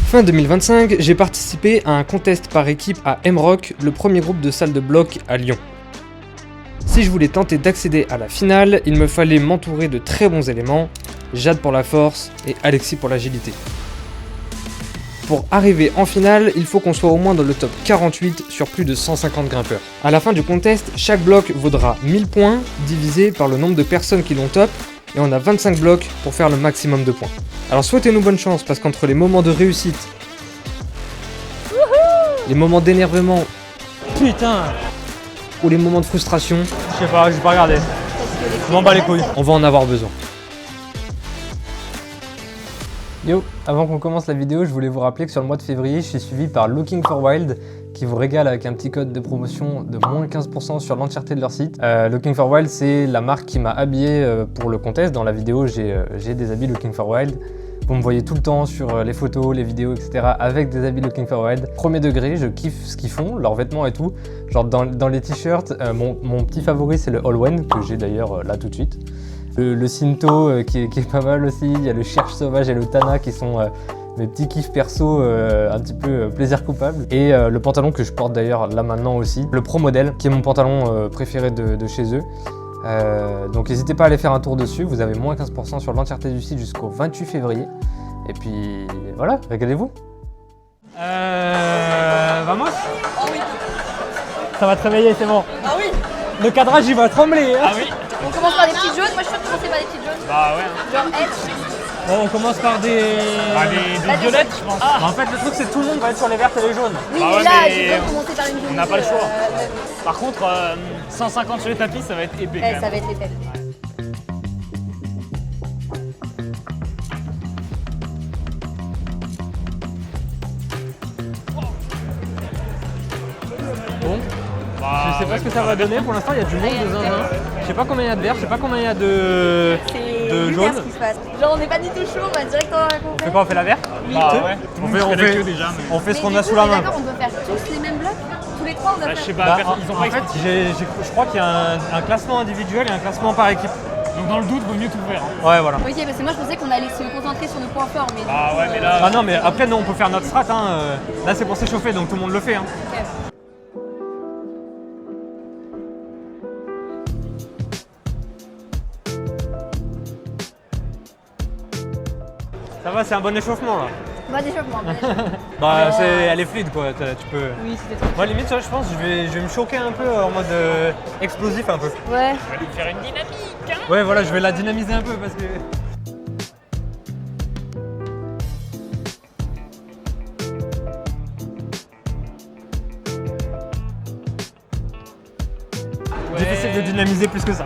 Fin 2025, j'ai participé à un contest par équipe à MRock, le premier groupe de salles de bloc à Lyon. Si je voulais tenter d'accéder à la finale, il me fallait m'entourer de très bons éléments, Jade pour la force et Alexis pour l'agilité. Pour arriver en finale, il faut qu'on soit au moins dans le top 48 sur plus de 150 grimpeurs. À la fin du contest, chaque bloc vaudra 1000 points divisé par le nombre de personnes qui l'ont top, et on a 25 blocs pour faire le maximum de points. Alors souhaitez-nous bonne chance, parce qu'entre les moments de réussite, les moments d'énervement, putain, ou les moments de frustration, je sais pas, j'ai pas regardé. Je m'en bats les couilles. on va en avoir besoin. Yo, avant qu'on commence la vidéo, je voulais vous rappeler que sur le mois de février, je suis suivi par Looking for Wild, qui vous régale avec un petit code de promotion de moins 15% sur l'entièreté de leur site. Looking for Wild, c'est la marque qui m'a habillé pour le contest. Dans la vidéo, j'ai des habits Looking for Wild. Vous me voyez tout le temps sur les photos, les vidéos, etc. avec des habits Looking for Wild. Premier degré, je kiffe ce qu'ils font, leurs vêtements et tout. Genre dans les t-shirts, mon petit favori, c'est le All One, que j'ai d'ailleurs là tout de suite. Le Sinto qui est pas mal aussi. Il y a le Cherche Sauvage et le Tana qui sont mes petits kiffs perso, un petit peu plaisir coupable. Et le pantalon que je porte d'ailleurs là maintenant aussi. Le Pro Model, qui est mon pantalon préféré de chez eux. Donc n'hésitez pas à aller faire un tour dessus, vous avez moins 15% sur l'entièreté du site jusqu'au 28 février. Et puis voilà, régalez-vous. Vamos? Ah oui. Ça va te réveiller, c'est bon. Ah oui. Le cadrage il va trembler. Hein. Ah oui? On commence par des petites jaunes. Moi je suis sûre de commencer par des petites jaunes. Bah ouais. Genre Edge. Bon, on commence par des... Des violettes, je pense. En fait, le truc c'est que tout le monde va être sur les vertes et les jaunes. Oui, Bah mais ouais, là, mais je veux commencer par une jaune. on n'a pas le choix. neuve. Par contre, 150 sur les tapis, ça va être épais. Ouais, quand ça même. va être épais. Bon, Bah, je sais pas ce que ça va donner. Pour l'instant, il y a du monde de zinzin. Je sais pas combien il y a de verts, je sais pas combien il y a de C'est jaune. lunaire ce qui se passe. Genre on n'est pas du tout chaud, on va directement à la On fait compète. quoi? On fait la verte? Bah ouais. Tout le monde on fait la fait- queue déjà. Mais... On fait ce Mais qu'on du a coup, sous la on est main. D'accord, on doit faire tous les mêmes blocs. Tous les trois, on doit Bah, je faire. sais pas, Bah, ils ont en pas fait, expliqué. je crois qu'il y a un classement individuel et un classement par équipe. Donc dans le doute, vaut mieux tout faire. Hein. Ouais, voilà. Ok, parce que moi je pensais qu'on allait se concentrer sur nos points forts, mais. Bah du coup, ouais, mais là. Ah non, mais après, non, on peut faire notre strat. Hein. Là, c'est pour s'échauffer, donc tout le monde le fait. Hein. ok. Ça va, c'est un bon échauffement là. Bon échauffement. Bah, elle est fluide quoi. Tu peux. Oui, c'était trop. Moi, limite, tu vois, je pense que je vais me choquer un peu en mode explosif un peu. Ouais. On va lui faire une dynamique. Hein. Ouais, voilà, je vais la dynamiser un peu parce que. Difficile de dynamiser plus que ça.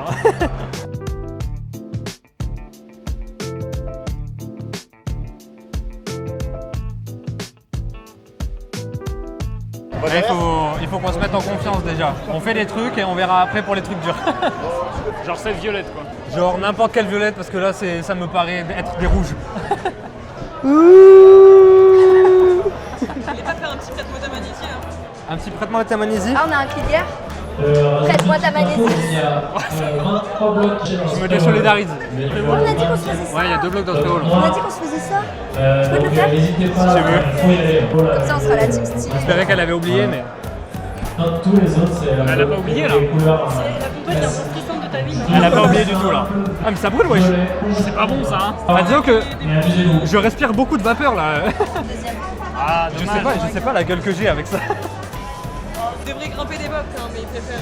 Il faut qu'on se mette en confiance déjà. On fait des trucs et on verra après pour les trucs durs. Genre cette violette quoi. Genre n'importe quelle violette parce que là ça me paraît être des rouges. Un petit prête-moi à ta magnésie. Ah, on a un critère. Prête-moi ta magnésie. Je me désolidarise. On a dit qu'on se faisait ça. Ouais, il y a 2 blocs dans ce hall. On a dit qu'on se faisait ça. Je peux te le faire? Si tu veux. Comme ça, on sera la team stylée. J'espérais qu'elle avait oublié, mais. Tous les autres, c'est Elle a pas oublié là. La compète la plus stressante de ta vie. Elle a pas oublié du tout là. Ah, mais ça brûle, wesh. C'est pas bon ça. Hein. Bah, disons que Mais amusez-vous. je respire beaucoup de vapeur là. Deuxième. Ah, Je dommage. sais pas la gueule que j'ai avec ça. Il devrait grimper des box, hein, mais il préfère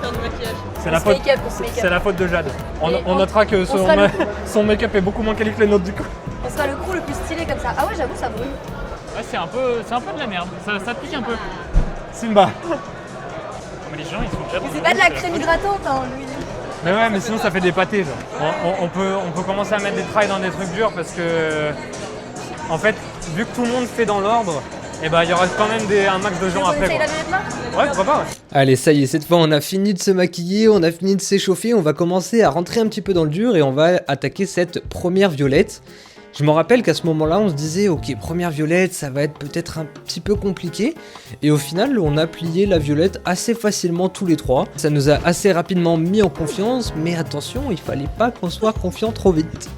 faire du maquillage. C'est la On se faute. make-up, on se make-up. C'est la faute de Jade. Mais On notera que on sera son make-up est beaucoup moins quali que les nôtres du coup. On sera le crew le plus stylé comme ça. Ah ouais, j'avoue, ça brûle. Ouais, c'est un peu de la merde. Ça pique un peu. Simba. Mais les gens ils sont déjà. Mais c'est pas de la crème hydratante, hein, lui. Mais ouais, mais sinon ça fait des pâtés. Genre. On peut commencer à mettre des trails dans des trucs durs parce que, en fait, vu que tout le monde fait dans l'ordre, et bah il y aura quand même un max de gens On après. essaye Quoi. la violette là? Ouais, pourquoi pas, ouais. Allez, ça y est, cette fois on a fini de se maquiller, on a fini de s'échauffer, on va commencer à rentrer un petit peu dans le dur et on va attaquer cette première violette. Je me rappelle qu'à ce moment-là, on se disait, ok, première violette, ça va être peut-être un petit peu compliqué. Et au final, on a plié la violette assez facilement tous les trois. Ça nous a assez rapidement mis en confiance, mais attention, il fallait pas qu'on soit confiant trop vite.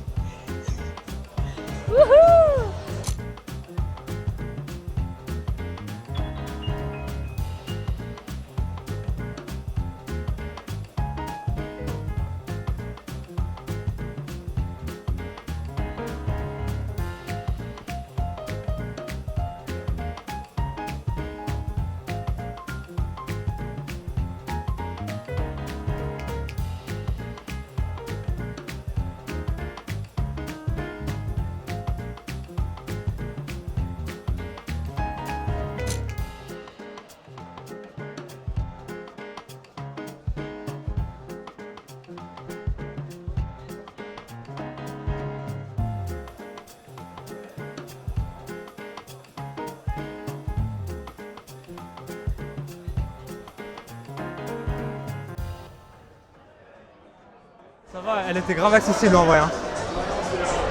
Ça va, elle était grave accessible en vrai. Hein.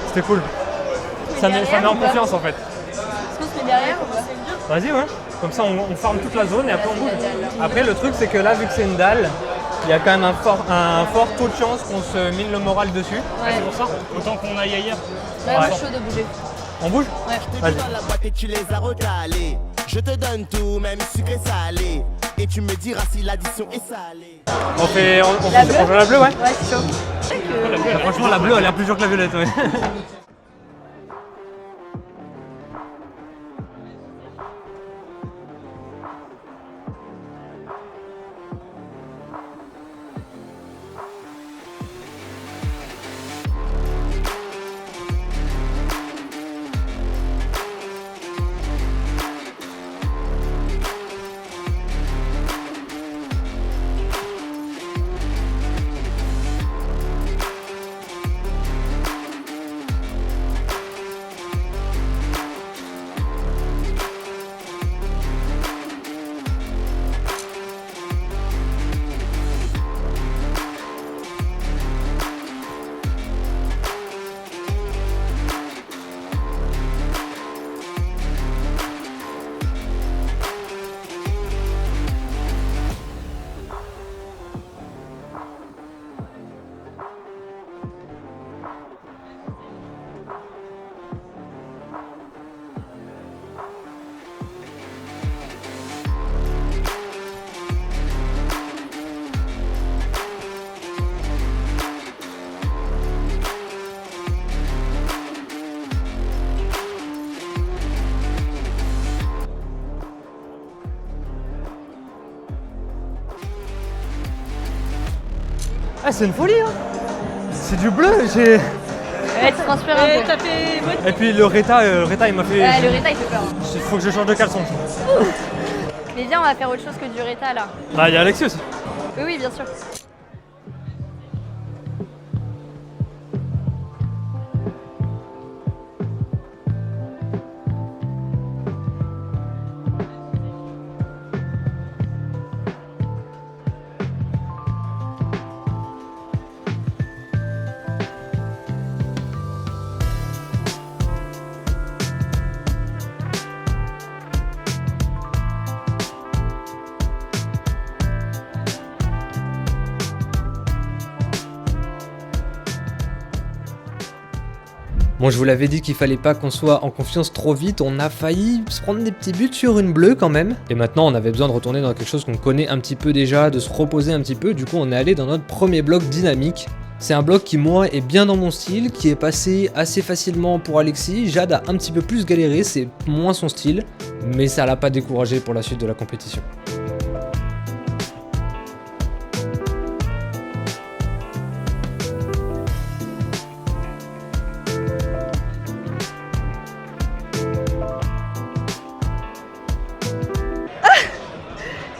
C'était cool. Ça met en confiance en fait. Est-ce qu'on se met derrière ou pas? Vas-y, ouais. Comme ça, on farme toute la zone et après on bouge. Après, le truc, c'est que là, vu que c'est une dalle, il y a quand même un fort taux de chance qu'on se mine le moral dessus. Ouais. C'est pour ça, autant qu'on aille ailleurs. Ouais, moi je suis chaud de bouger. On bouge? Ouais. Vas-y. Dans la boîte et tu les as recalés. Je te donne tout, même sucré salé. Et tu me diras si l'addition est salée. On La bleue joue à la bleue, ouais. Ouais, c'est chaud. Franchement, la bleue, elle a l'air plus dure que la violette, ouais. Ah, c'est une folie, hein. C'est du bleu, j'ai... Ouais, tu transpires un peu. T'as fait... Et puis le Reta, il m'a fait... Ouais, le Reta il fait peur. Il faut que je change de caleçon. Mais viens, on va faire autre chose que du Reta là. Bah, il y a Alexis aussi. Oui, oui, bien sûr. Bon, je vous l'avais dit qu'il fallait pas qu'on soit en confiance trop vite, on a failli se prendre des petits buts sur une bleue quand même. Et maintenant on avait besoin de retourner dans quelque chose qu'on connaît un petit peu déjà, de se reposer un petit peu, du coup on est allé dans notre premier bloc dynamique. C'est un bloc qui moi est bien dans mon style, qui est passé assez facilement pour Alexis. Jade a un petit peu plus galéré, c'est moins son style, mais ça l'a pas découragé pour la suite de la compétition.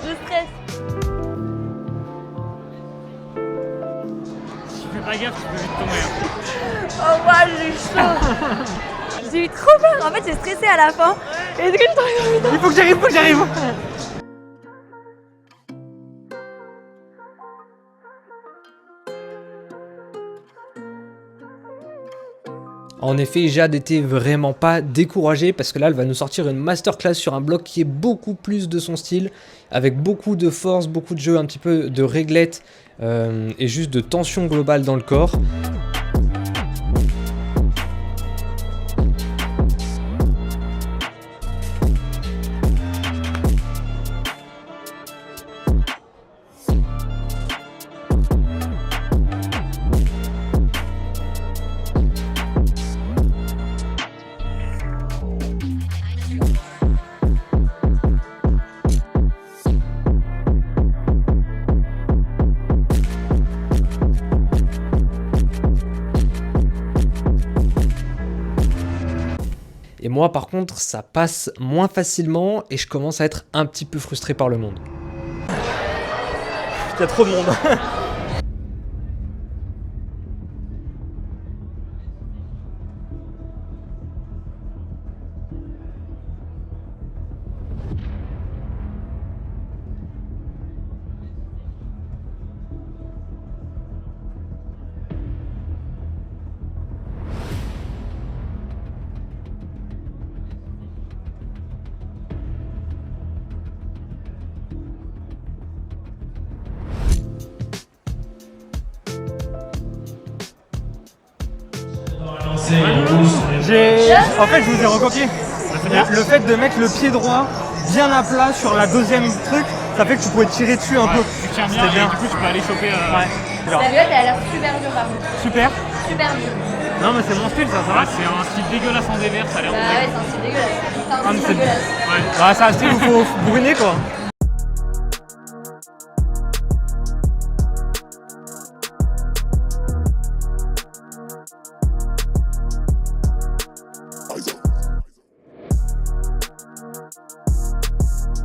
Je stresse. Si tu fais pas gaffe, tu peux vite tomber. Hein. Oh, moi j'ai eu chaud. J'ai eu trop peur. En fait, j'ai stressé à la fin. Et du coup, je t'en ai Il faut que j'arrive. En effet, Jade était vraiment pas découragée parce que là, elle va nous sortir une masterclass sur un bloc qui est beaucoup plus de son style, avec beaucoup de force, beaucoup de jeu, un petit peu de réglette et juste de tension globale dans le corps. Et moi par contre ça passe moins facilement et je commence à être un petit peu frustré par le monde. Il y a trop de monde. c'est rouge. En fait, je vous ai recopié. Le fait de mettre le pied droit bien à plat sur la deuxième truc, ça fait que tu pouvais tirer dessus un peu. Tu tiens bien, C'était bien. et du coup tu peux aller choper. Ouais. La violette, elle a l'air super dure par contre. Super. Super dure. Non mais c'est mon style ça va. C'est un style dégueulasse en dévers, ça a l'air Bah ouais, c'est un style dégueulasse. C'est un mais style c'est- dégueulasse. Ah, c'est un style où il faut brûler quoi.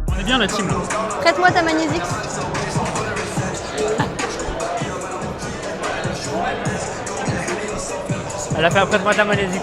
On est bien la team là. Prête-moi ta Magnésique. Elle a fait après de moi ta Malaisie.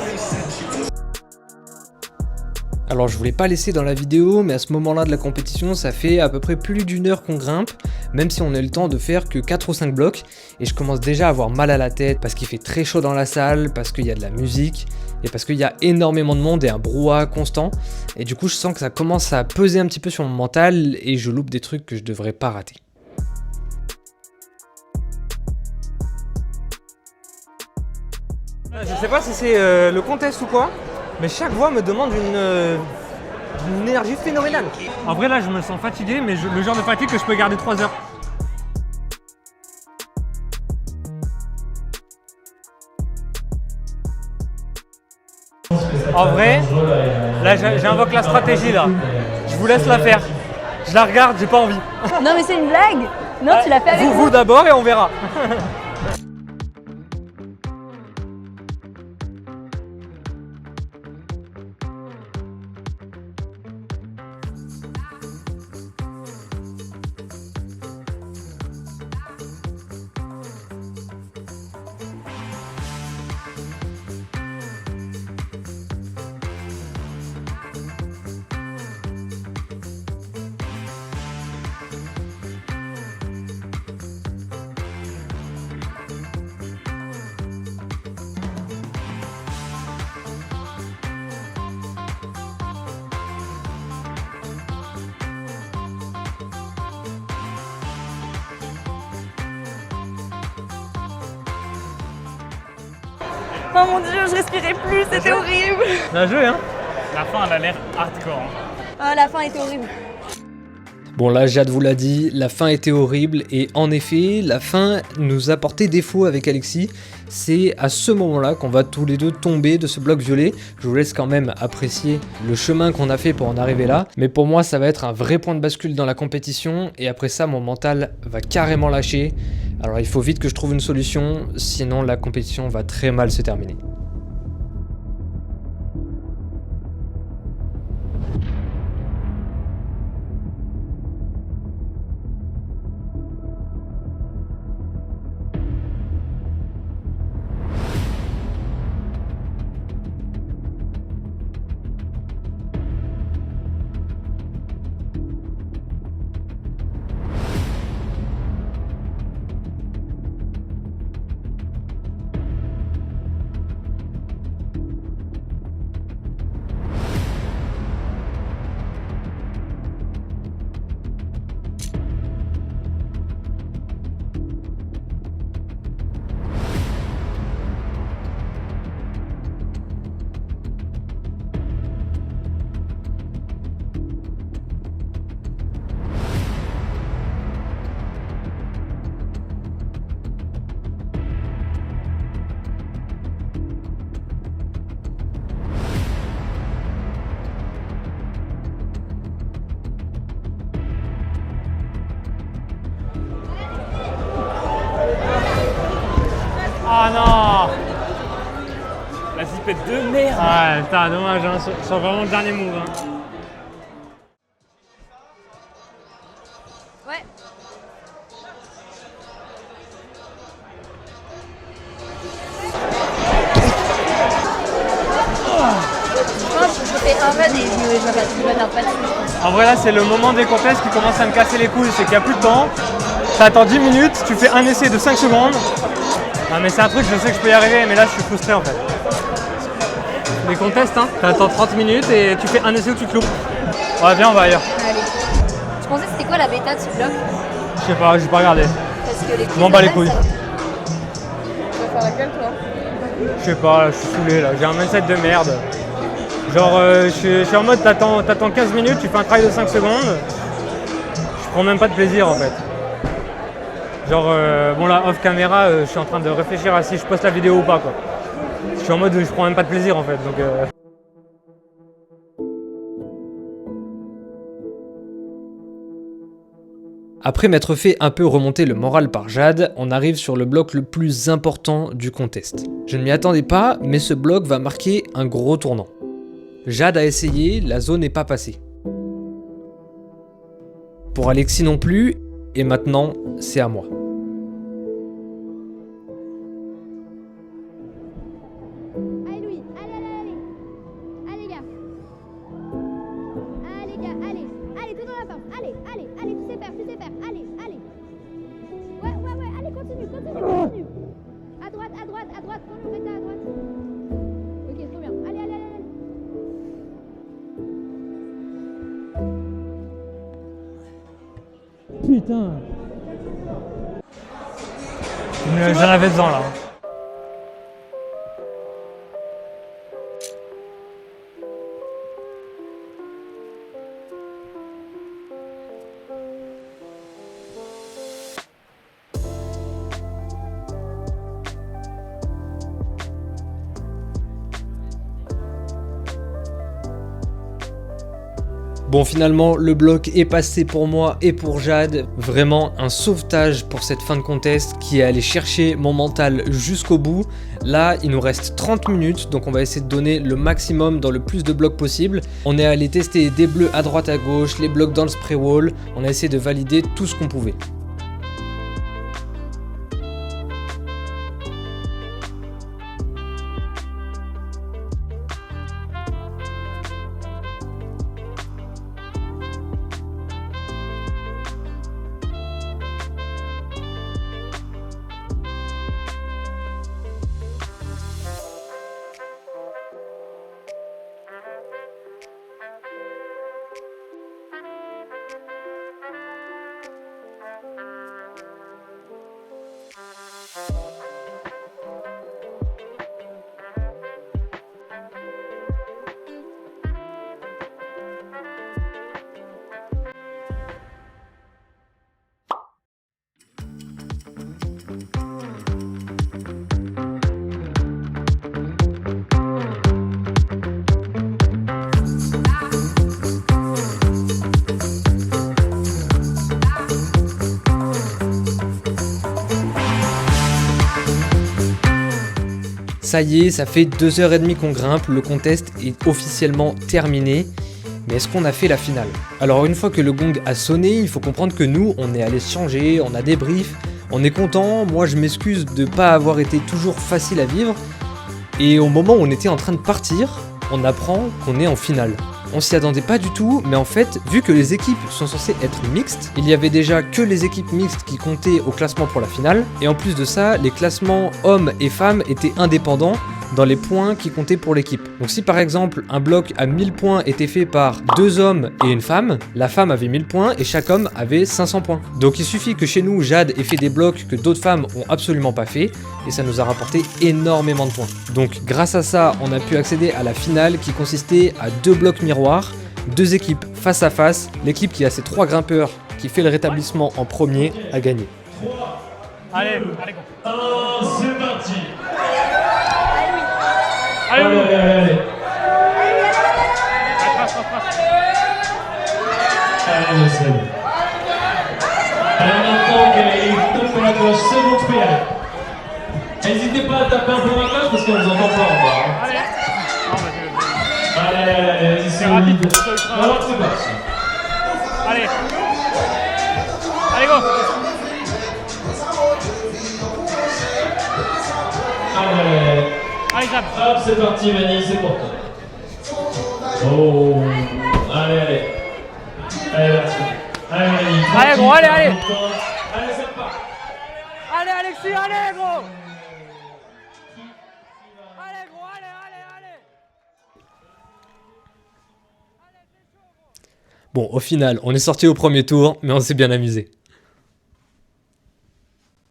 Alors je voulais pas laisser dans la vidéo, mais à ce moment-là de la compétition, ça fait à peu près plus d'une heure qu'on grimpe, même si on a le temps de faire que 4 ou 5 blocs, et je commence déjà à avoir mal à la tête, parce qu'il fait très chaud dans la salle, parce qu'il y a de la musique, et parce qu'il y a énormément de monde et un brouhaha constant, et du coup je sens que ça commence à peser un petit peu sur mon mental, et je loupe des trucs que je devrais pas rater. Je sais pas si c'est le contest ou quoi, mais chaque voix me demande une énergie phénoménale. En vrai là je me sens fatigué, mais le genre de fatigue que je peux garder 3 heures. En vrai, là j'invoque la stratégie là. Je vous laisse la faire. Je la regarde, j'ai pas envie. Non mais c'est une blague. Non, tu l'as fait avec moi. Vous d'abord et on verra. Oh mon dieu, je respirais plus, c'était horrible. Bien joué hein. La fin elle a l'air hardcore. Oh, la fin était horrible. Bon là Jade vous l'a dit, la fin était horrible et en effet la fin nous a porté défaut avec Alexis. C'est à ce moment-là qu'on va tous les deux tomber de ce bloc violet. Je vous laisse quand même apprécier le chemin qu'on a fait pour en arriver là. Mais pour moi ça va être un vrai point de bascule dans la compétition et après ça mon mental va carrément lâcher. Alors il faut vite que je trouve une solution, sinon la compétition va très mal se terminer. Ah non. La zipette de merde. Ouais, putain, dommage, hein, sur vraiment le dernier move. Hein. Ouais. Je pense que je fais un run et je vais faire pas dessus. En vrai, là, c'est le moment des contests qui commence à me casser les couilles. C'est qu'il n'y a plus de temps. T'attends 10 minutes, tu fais un essai de 5 secondes. Non, mais c'est un truc, je sais que je peux y arriver, mais là, je suis frustré en fait. Les contests, hein, t'attends 30 minutes et tu fais un essai où tu te loupes. Ouais, viens, on va ailleurs. Allez. Tu pensais que c'était quoi la bêta de ce bloc? Je sais pas, j'ai pas regardé. Parce que les Je m'en bats les couilles. Tu vas faire laquelle toi? Je sais pas, je suis saoulé là, j'ai un mindset de merde. Genre, je suis en mode, t'attends 15 minutes, tu fais un travail de 5 secondes. Je prends même pas de plaisir en fait. Genre, bon là, off caméra, je suis en train de réfléchir à si je poste la vidéo ou pas quoi. Je suis en mode, je prends même pas de plaisir en fait. Donc, Après m'être fait un peu remonter le moral par Jade, on arrive sur le bloc le plus important du contest. Je ne m'y attendais pas, mais ce bloc va marquer un gros tournant. Jade a essayé, la zone n'est pas passée. Pour Alexis non plus, et maintenant, c'est à moi. Allez Louis, allez. Allez gars. Allez gars, allez. Allez, tout dans la forme. Allez, tu sais faire. Allez. Ouais, allez, continue. À droite, prends le bêta à droite. Ok, trop bien. Allez. putain. J'en avais besoin là. Bon, finalement, le bloc est passé pour moi et pour Jade. Vraiment un sauvetage pour cette fin de contest qui est allé chercher mon mental jusqu'au bout. Là, il nous reste 30 minutes, donc on va essayer de donner le maximum dans le plus de blocs possible. On est allé tester des bleus à droite à gauche, les blocs dans le spray wall. On a essayé de valider tout ce qu'on pouvait. Ça y est, ça fait 2h30 qu'on grimpe, le contest est officiellement terminé. Mais est-ce qu'on a fait la finale? Alors une fois que le gong a sonné, il faut comprendre que nous, on est allé se changer, on a débrief, on est content. Moi je m'excuse de ne pas avoir été toujours facile à vivre. Et au moment où on était en train de partir, on apprend qu'on est en finale. On s'y attendait pas du tout, mais en fait, vu que les équipes sont censées être mixtes, il y avait déjà que les équipes mixtes qui comptaient au classement pour la finale, et en plus de ça, les classements hommes et femmes étaient indépendants dans les points qui comptaient pour l'équipe. Donc si par exemple un bloc à 1000 points était fait par 2 hommes et une femme, la femme avait 1000 points et chaque homme avait 500 points. Donc il suffit que chez nous, Jade ait fait des blocs que d'autres femmes ont absolument pas fait, et ça nous a rapporté énormément de points. Donc grâce à ça, on a pu accéder à la finale qui consistait à 2 blocs miroirs, 2 équipes face à face. L'équipe qui a ces 3 grimpeurs qui fait le rétablissement en premier a gagné. Allez, go. C'est parti. Allez. Allez, c'est bon. Alors maintenant qu'elle est tout pour la gauche, c'est bon, tu peux y aller. N'hésitez pas à taper un peu dans la cloche parce qu'on ne vous entend pas encore. Allez, c'est rapide. Alors c'est parti. Allez, go. Allez, Jab. Hop, c'est parti, Vanille, c'est pour toi. Oh, allez. Allez, Vanille. Allez, gros, allez. Allez, c'est reparti. Allez, Alexis, allez, gros. Allez. Bon, au final, on est sorti au premier tour, mais on s'est bien amusé.